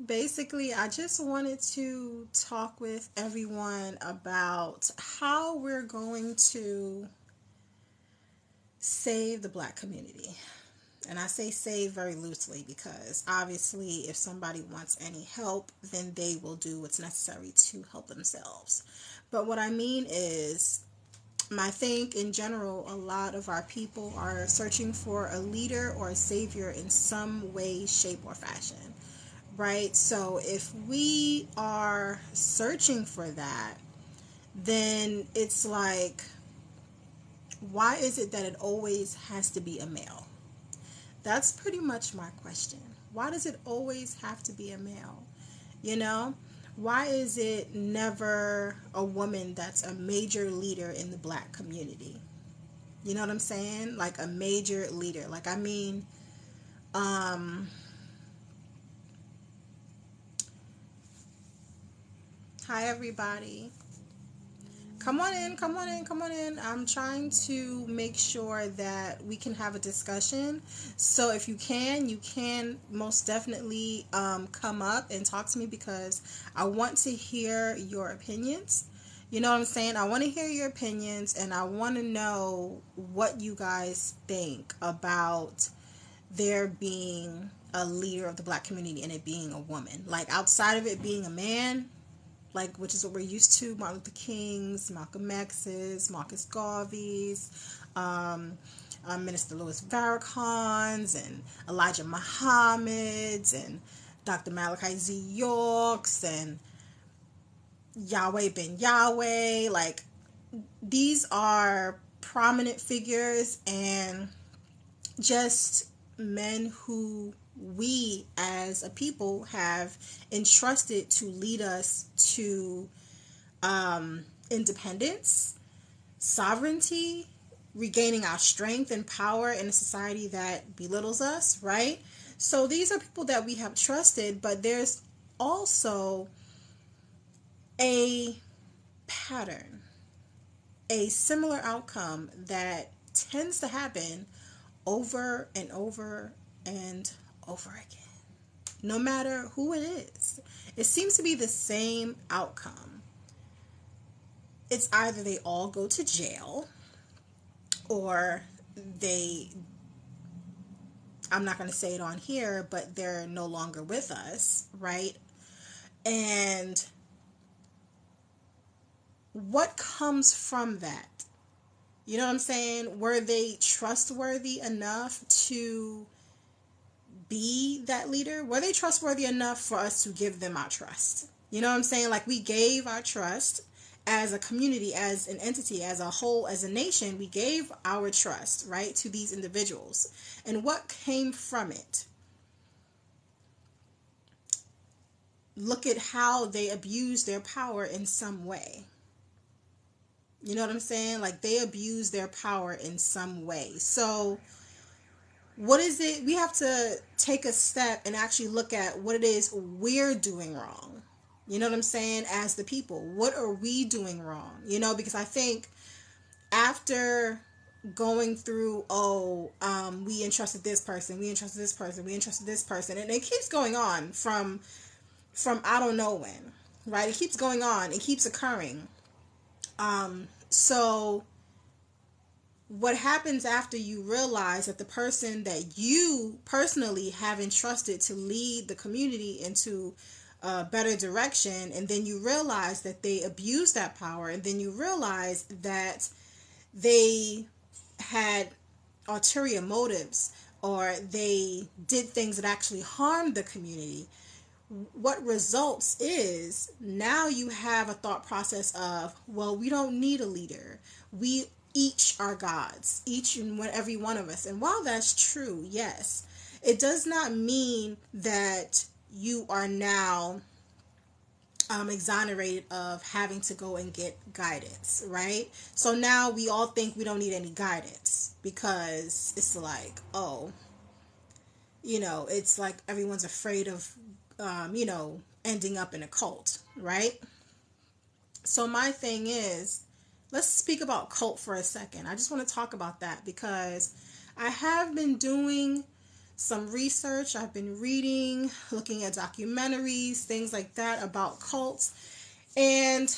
Basically, I just wanted to talk with everyone about how we're going to save the black community. And I say save very loosely because obviously, if somebody wants any help, then they will do what's necessary to help themselves. But what I mean is, I think in general, a lot of our people are searching for a leader or a savior in some way, shape, or fashion, right? So if we are searching for that, then it's like, why is it that it always has to be a male? That's pretty much my question. Why does it always have to be a male? You know? Why is it never a woman that's a major leader in the black community? You know what I'm saying? Like a major leader. Like, I mean, um, hi everybody. Come on in, come on in, come on in. I'm trying to make sure that we can have a discussion. So if you can most definitely come up and talk to me because I want to hear your opinions. You know what I'm saying? I want to hear your opinions and I want to know what you guys think about there being a leader of the black community and it being a woman. Like outside of it being a man, like which is what we're used to, Martin Luther King's, Malcolm X's, Marcus Garvey's, um, Minister Louis Farrakhan's, and Elijah Muhammad's, and Dr. Malachi Z. York's, and Yahweh Ben Yahweh. Like, these are prominent figures and just men who we as a people have entrusted to lead us to independence, sovereignty, regaining our strength and power in a society that belittles us, right? So these are people that we have trusted, but there's also a pattern, a similar outcome that tends to happen over and over and over again. No matter who it is, it seems to be the same outcome. It's either they all go to jail or they, I'm not going to say it on here, but they're no longer with us, right? And what comes from that? You know what I'm saying? Were they trustworthy enough to be that leader? Were they trustworthy enough for us to give them our trust? You know what I'm saying? Like, we gave our trust as a community, as an entity, as a whole, as a nation. We gave our trust, right, to these individuals. And what came from it? Look at how they abused their power in some way. You know what I'm saying? Like, they abuse their power in some way. So what is it? We have to take a step and actually look at what it is we're doing wrong. You know what I'm saying? As the people, what are we doing wrong? You know, because I think after going through, we entrusted this person, we entrusted this person, we entrusted this person, and it keeps going on from I don't know when, right? It keeps going on, it keeps occurring. So what happens after you realize that the person that you personally have entrusted to lead the community into a better direction, and then you realize that they abuse that power, and then you realize that they had ulterior motives or they did things that actually harmed the community, what results is now you have a thought process of, well, we don't need a leader. We each are gods, each and every one of us. And while that's true, yes, it does not mean that you are now exonerated of having to go and get guidance, right? So now we all think we don't need any guidance because it's like, oh, it's like everyone's afraid of, ending up in a cult, right? So my thing is, let's speak about cult for a second. I just want to talk about that because I have been doing some research. I've been reading, looking at documentaries, things like that about cults. And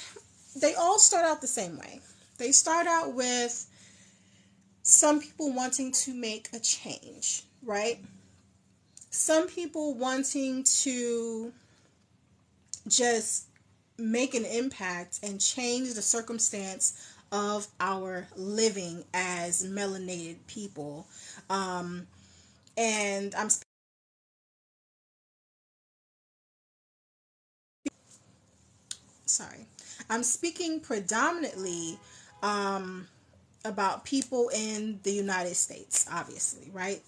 they all start out the same way. They start out with some people wanting to make a change, right? Some people wanting to just make an impact and change the circumstance of our living as melanated people. And sorry, I'm speaking predominantly um, about people in the United States, obviously, right?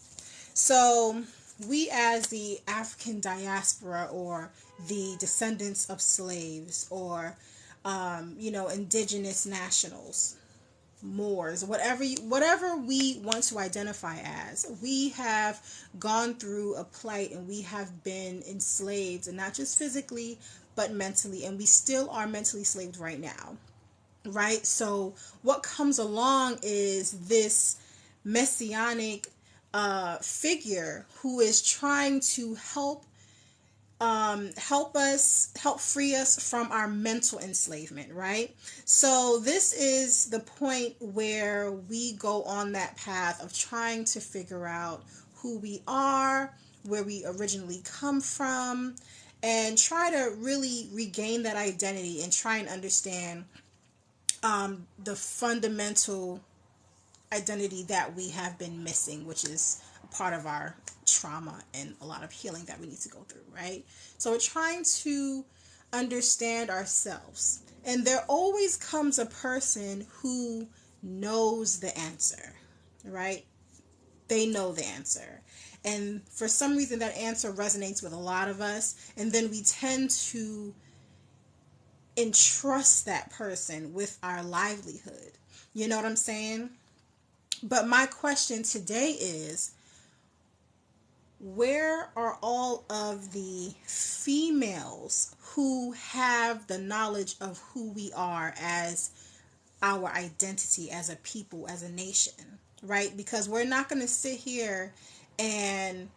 So we as the African diaspora or the descendants of slaves or indigenous nationals, Moors, whatever we want to identify as, we have gone through a plight and we have been enslaved, and not just physically but mentally, and we still are mentally enslaved right now, right? So what comes along is this messianic figure who is trying to help free us from our mental enslavement, right? So this is the point where we go on that path of trying to figure out who we are, where we originally come from, and try to really regain that identity and try and understand the fundamental identity that we have been missing, which is a part of our trauma and a lot of healing that we need to go through, right? So we're trying to understand ourselves. And there always comes a person who knows the answer, right? They know the answer. And for some reason, that answer resonates with a lot of us. And then we tend to entrust that person with our livelihood. You know what I'm saying? But my question today is, where are all of the females who have the knowledge of who we are as our identity, as a people, as a nation, right? Because we're not going to sit here and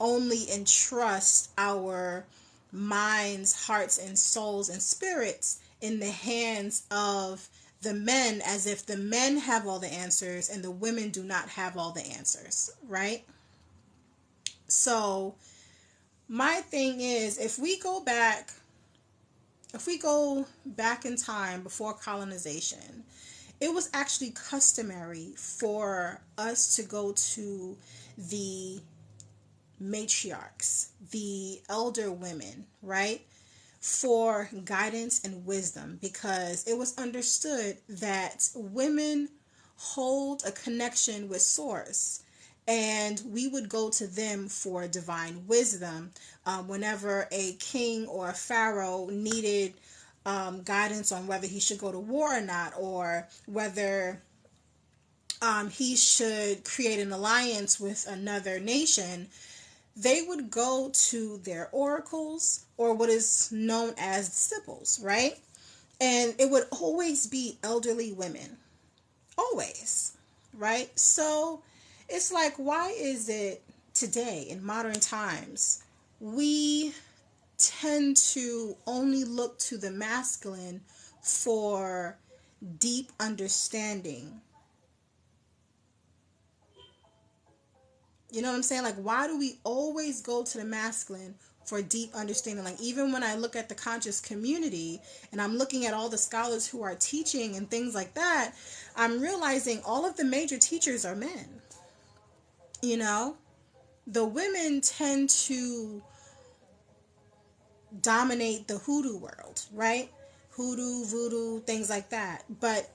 only entrust our minds, hearts, and souls and spirits in the hands of the men as if the men have all the answers and the women do not have all the answers, right? So my thing is, if we go back in time before colonization, it was actually customary for us to go to the matriarchs, the elder women, right, for guidance and wisdom, because it was understood that women hold a connection with source, and we would go to them for divine wisdom whenever a king or a pharaoh needed guidance on whether he should go to war or not, or whether he should create an alliance with another nation. They would go to their oracles, or what is known as sibyls, right? And it would always be elderly women. Always. Right? So it's like, why is it today in modern times we tend to only look to the masculine for deep understanding? You know what I'm saying? Like, why do we always go to the masculine for deep understanding? Like, even when I look at the conscious community and I'm looking at all the scholars who are teaching and things like that, I'm realizing all of the major teachers are men. You know, the women tend to dominate the hoodoo world, right? Hoodoo, voodoo, things like that. But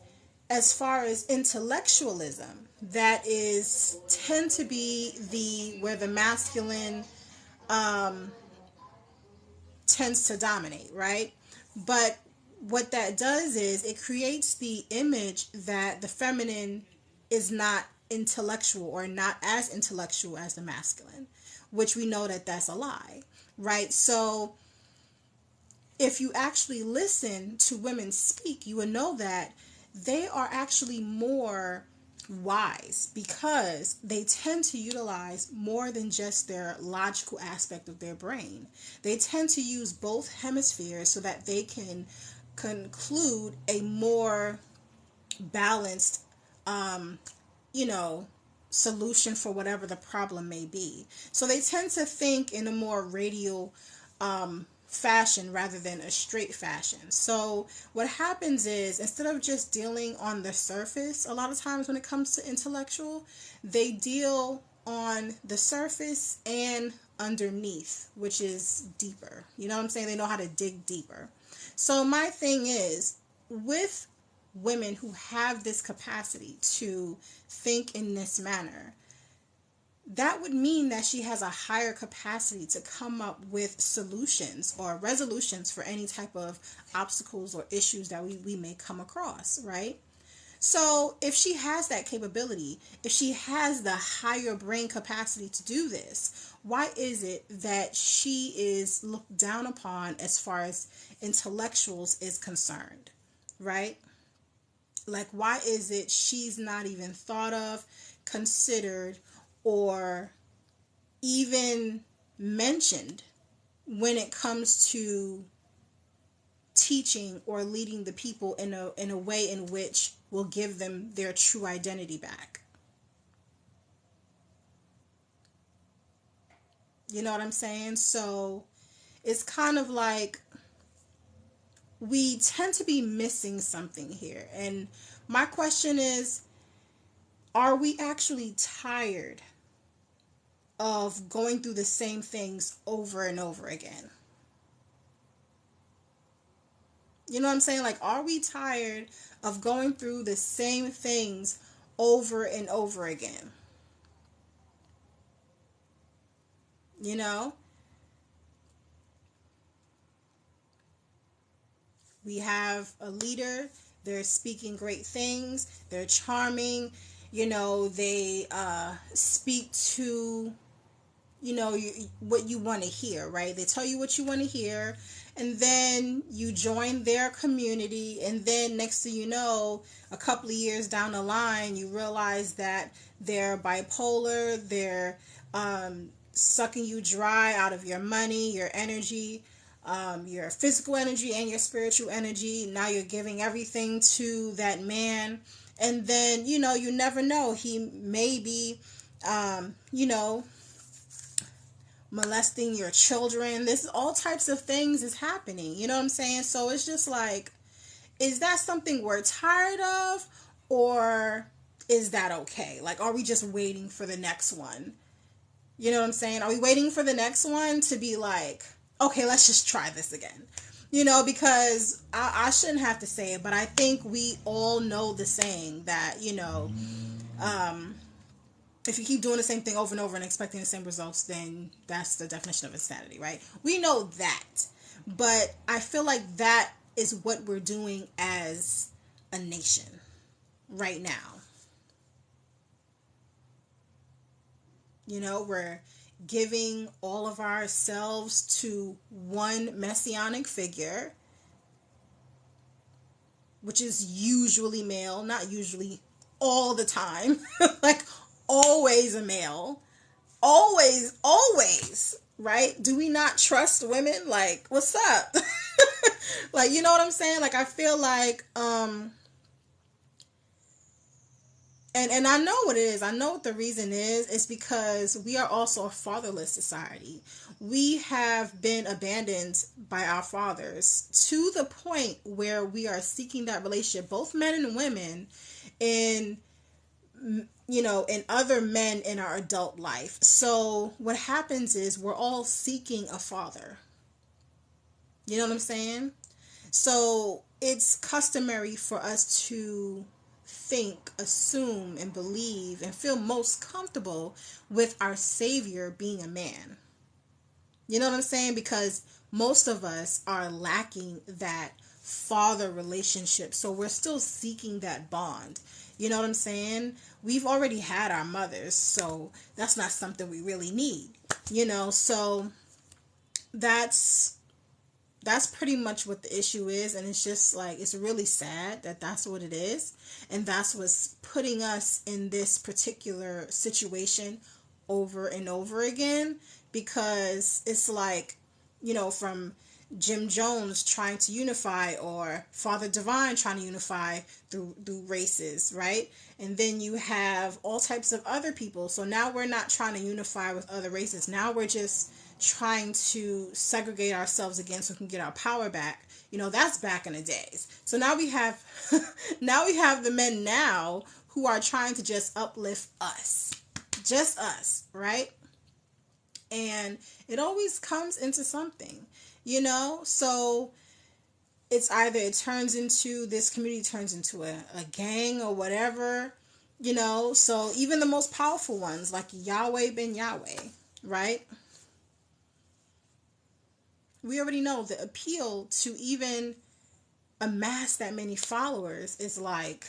as far as intellectualism, that is tend to be the where the masculine tends to dominate, right? But what that does is it creates the image that the feminine is not intellectual, or not as intellectual as the masculine, which we know that that's a lie, right? So if you actually listen to women speak, you will know that they are actually more wise because they tend to utilize more than just their logical aspect of their brain. They tend to use both hemispheres so that they can conclude a more balanced, you know, solution for whatever the problem may be. So they tend to think in a more radial fashion rather than a straight fashion. So what happens is instead of just dealing on the surface, a lot of times when it comes to intellectual, they deal on the surface and underneath, which is deeper. You know what I'm saying? They know how to dig deeper. So my thing is, with women who have this capacity to think in this manner, that would mean that she has a higher capacity to come up with solutions or resolutions for any type of obstacles or issues that we may come across, right? So if she has that capability, if she has the higher brain capacity to do this, why is it that she is looked down upon as far as intellectuals is concerned, right? Like, why is it she's not even thought of, considered, or even mentioned when it comes to teaching or leading the people in a way in which will give them their true identity back? You know what I'm saying? So it's kind of like we tend to be missing something here. And my question is, are we actually tired of going through the same things over and over again? You know what I'm saying? Like, are we tired of going through the same things over and over again? You know? We have a leader, they're speaking great things, they're charming, you know, they speak to, you know, what you want to hear, right? They tell you what you want to hear, and then you join their community, and then next thing you know, a couple of years down the line, you realize that they're bipolar, they're sucking you dry out of your money, your energy, your physical energy and your spiritual energy. Now you're giving everything to that man, and then, you know, you never know, he may be, you know, molesting your children. This, all types of things is happening. You know what I'm saying? So it's just like, is that something we're tired of, or is that okay? Like, are we just waiting for the next one? You know what I'm saying? Are we waiting for the next one to be like, okay, let's just try this again? You know, because I shouldn't have to say it, but I think we all know the saying that, you know, if you keep doing the same thing over and over and expecting the same results, then that's the definition of insanity, right? We know that. But I feel like that is what we're doing as a nation right now. You know, we're giving all of ourselves to one messianic figure, which is usually male, not usually, all the time, like always a male, always, right? Do we not trust women? Like, what's up? Like, you know what I'm saying? Like, I feel like, and I know what it is. I know what the reason is. It's because we are also a fatherless society. We have been abandoned by our fathers to the point where we are seeking that relationship, both men and women, in, you know, in other men in our adult life. So what happens is we're all seeking a father. You know what I'm saying? So it's customary for us to think, assume, and believe and feel most comfortable with our Savior being a man. You know what I'm saying? Because most of us are lacking that father relationship. So we're still seeking that bond. You know what I'm saying? We've already had our mothers, so that's not something we really need. You know, so that's That's pretty much what the issue is, and it's just like, it's really sad that that's what it is, and that's what's putting us in this particular situation over and over again, because it's like, from Jim Jones trying to unify, or Father Divine trying to unify through races, right? And then you have all types of other people. So now we're not trying to unify with other races. Now we're just trying to segregate ourselves again so we can get our power back. That's back in the days. So now we have now we have the men now who are trying to just uplift us. Just us, right? And it always comes into something, so it's either this community turns into a gang or whatever, so even the most powerful ones like Yahweh ben Yahweh, right? We already know the appeal to even amass that many followers is like,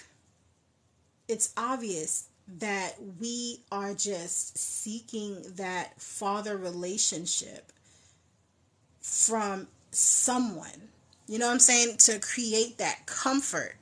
it's obvious that we are just seeking that father relationship from someone, you know what I'm saying, to create that comfort,